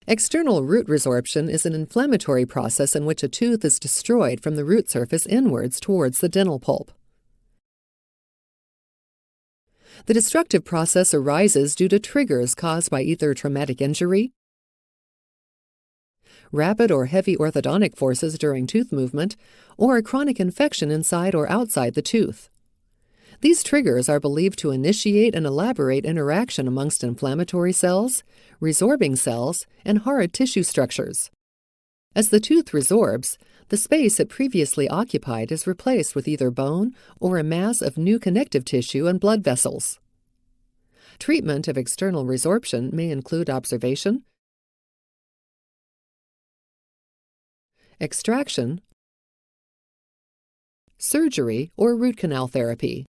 External root resorption is an inflammatory process in which a tooth is destroyed from the root surface inwards towards the dental pulp. The destructive process arises due to triggers caused by either traumatic injury, rapid or heavy orthodontic forces during tooth movement, or a chronic infection inside or outside the tooth. These triggers are believed to initiate and elaborate interaction amongst inflammatory cells, resorbing cells, and hard tissue structures. As the tooth resorbs, the space it previously occupied is replaced with either bone or a mass of new connective tissue and blood vessels. Treatment of external resorption may include observation, extraction, surgery, or root canal therapy.